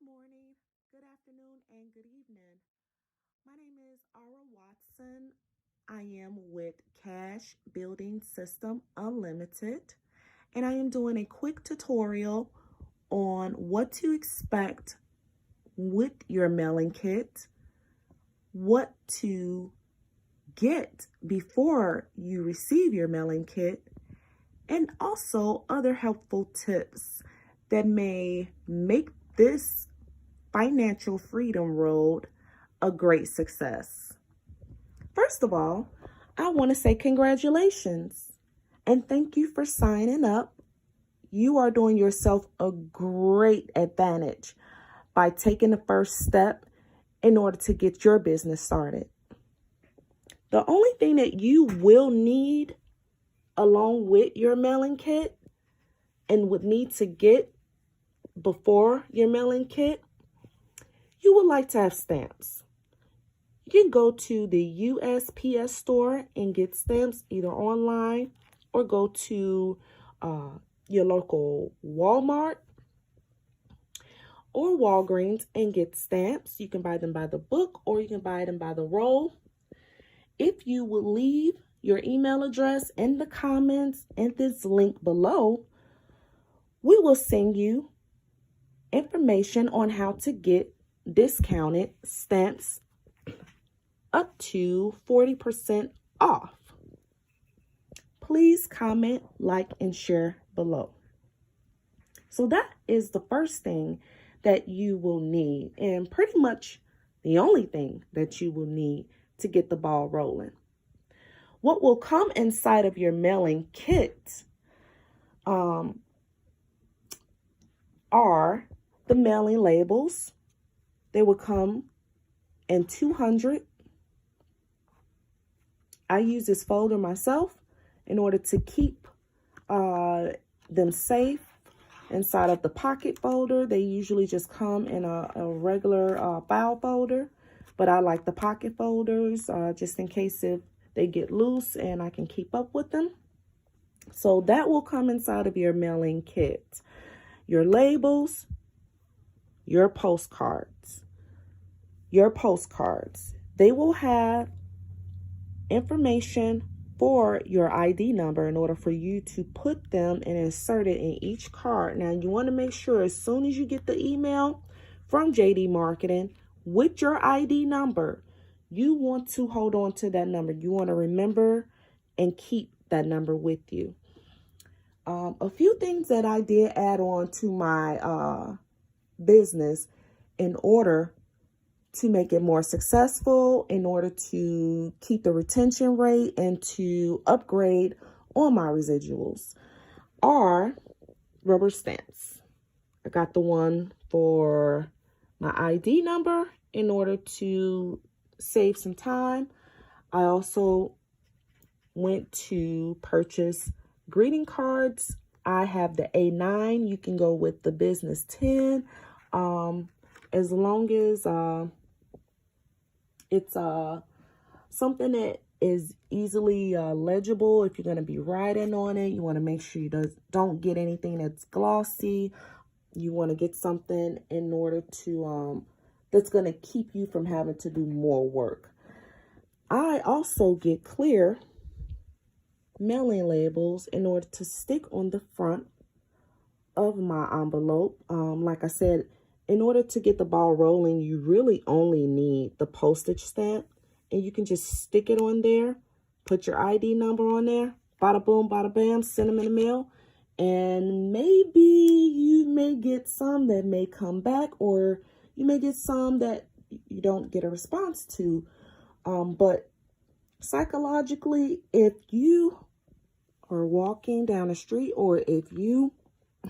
Good morning, good afternoon, and good evening. My name is Ara Watson. I am with Cash Building System Unlimited, and I am doing a quick tutorial on what to expect with your mailing kit, what to get before you receive your mailing kit, and also other helpful tips that may make this financial freedom road a great success. First of all, I want to say congratulations and thank you for signing up. You are doing yourself a great advantage by taking the first step in order to get your business started. The only thing that you will need along with your mailing kit and would need to get before your mailing kit, you would like to have stamps. You can go to the USPS store and get stamps either online or go to your local Walmart or Walgreens and get stamps. You can buy them by the book or you can buy them by the roll. If you would leave your email address in the comments and this link below, we will send you information on how to get discounted stamps up to 40% off. Please comment, like, and share below. So that is the first thing that you will need, and pretty much the only thing that you will need to get the ball rolling. What will come inside of your mailing kit are the mailing labels. They will come in 200. I use this folder myself in order to keep them safe inside of the pocket folder. They usually just come in a regular file folder, but I like the pocket folders just in case if they get loose and I can keep up with them. So that will come inside of your mailing kit. Your labels, your postcards. They will have information for your ID number in order for you to put them and insert it in each card. Now, you want to make sure as soon as you get the email from JD Marketing with your ID number, you want to hold on to that number. You want to remember and keep that number with you. A few things that I did add on to my business in order to make it more successful, in order to keep the retention rate and to upgrade on my residuals, are rubber stamps. I got the one for my ID number in order to save some time. I also went to purchase greeting cards. I have the A9. You can go with the business 10. As long as it's something that is easily legible. If you're going to be writing on it, you want to make sure you don't get anything that's glossy. You want to get something in order to that's going to keep you from having to do more work. I also get clear mailing labels in order to stick on the front of my envelope. Like I said, in order to get the ball rolling, you really only need the postage stamp, and you can just stick it on there, put your ID number on there, bada boom, bada bam, send them in the mail, and maybe you may get some that may come back, or you may get some that you don't get a response to. But psychologically, if you are walking down the street, or if you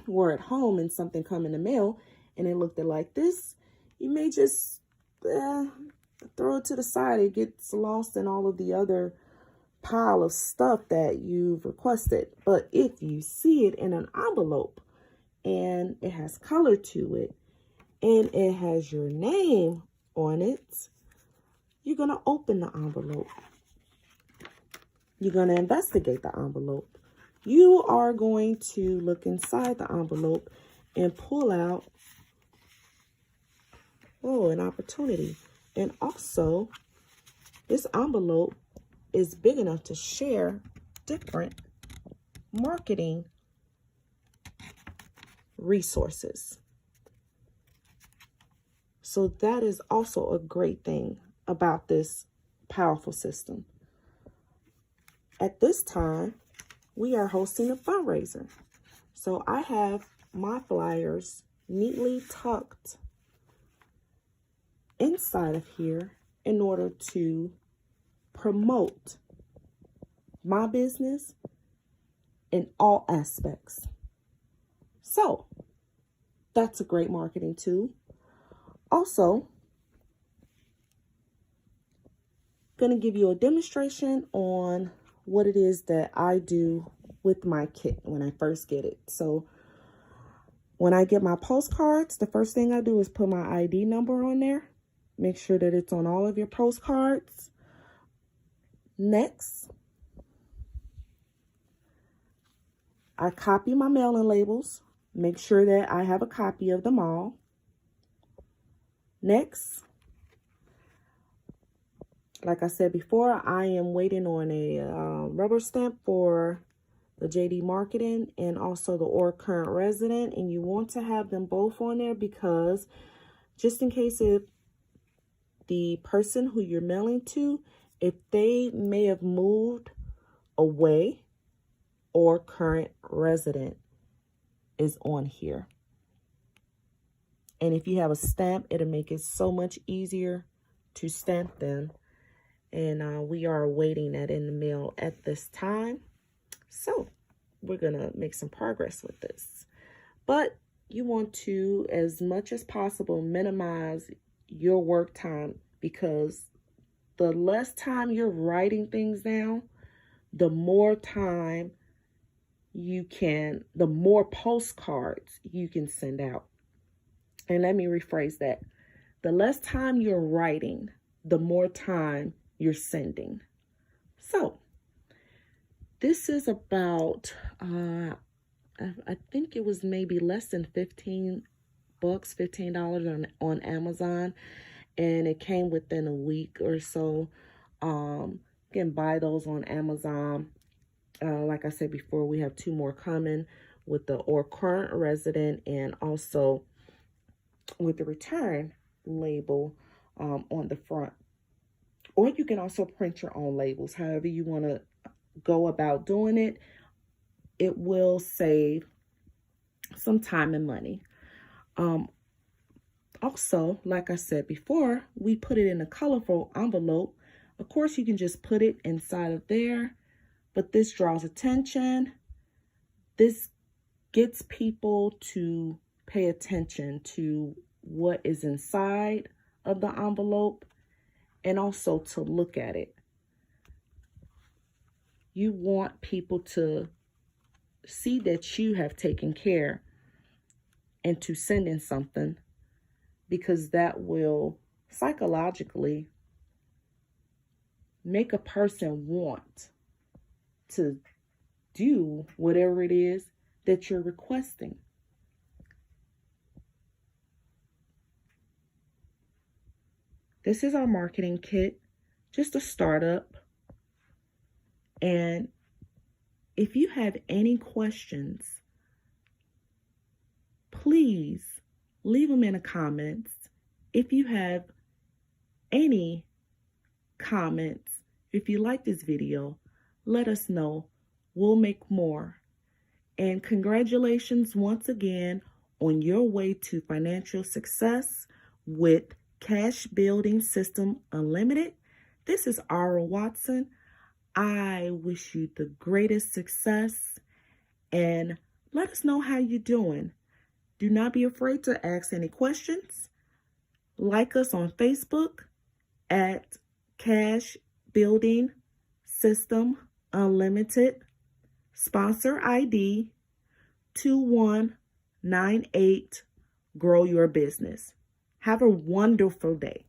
were at home and something come in the mail and it looked like this, you may just throw it to the side. It gets lost in all of the other pile of stuff that you've requested. But if you see it in an envelope and it has color to it and it has your name on it, you're going to open the envelope. You're going to investigate the envelope. You are going to look inside the envelope and pull out Oh, an opportunity. And also, this envelope is big enough to share different marketing resources. So that is also a great thing about this powerful system. At this time, we are hosting a fundraiser. So I have my flyers neatly tucked inside of here in order to promote my business in all aspects. So that's a great marketing tool. Also, going to give you a demonstration on what it is that I do with my kit when I first get it. So when I get my postcards, the first thing I do is put my ID number on there. Make sure that it's on all of your postcards. Next, I copy my mailing labels. Make sure that I have a copy of them all. Next, like I said before, I am waiting on a rubber stamp for the JD Marketing and also the or current resident. And you want to have them both on there because just in case if the person who you're mailing to, if they may have moved away, or current resident is on here. And if you have a stamp, it'll make it so much easier to stamp them. And we are awaiting that in the mail at this time. So we're going to make some progress with this. But you want to, as much as possible, minimize your work time, because the less time you're writing things down, the more time the more postcards you can send out. And let me rephrase that. The less time you're writing, the more time you're sending. So this is about, I think it was maybe less than $15 on Amazon. And it came within a week or so. You can buy those on Amazon. Like I said before, we have 2 more coming with the or current resident and also with the return label on the front. Or you can also print your own labels. However you want to go about doing it, it will save some time and money. Also, like I said before, we put it in a colorful envelope. Of course, you can just put it inside of there, but this draws attention. This gets people to pay attention to what is inside of the envelope and also to look at it. You want people to see that you have taken care and to send in something, because that will psychologically make a person want to do whatever it is that you're requesting. This is our marketing kit, just a startup. And if you have any questions, please leave them in the comments. If you have any comments, if you like this video, let us know. We'll make more. And congratulations once again on your way to financial success with Cash Building System Unlimited. This is Ara Watson. I wish you the greatest success, and let us know how you're doing. Do not be afraid to ask any questions. Like us on Facebook at Cash Building System Unlimited. Sponsor ID 2198. Grow your business. Have a wonderful day.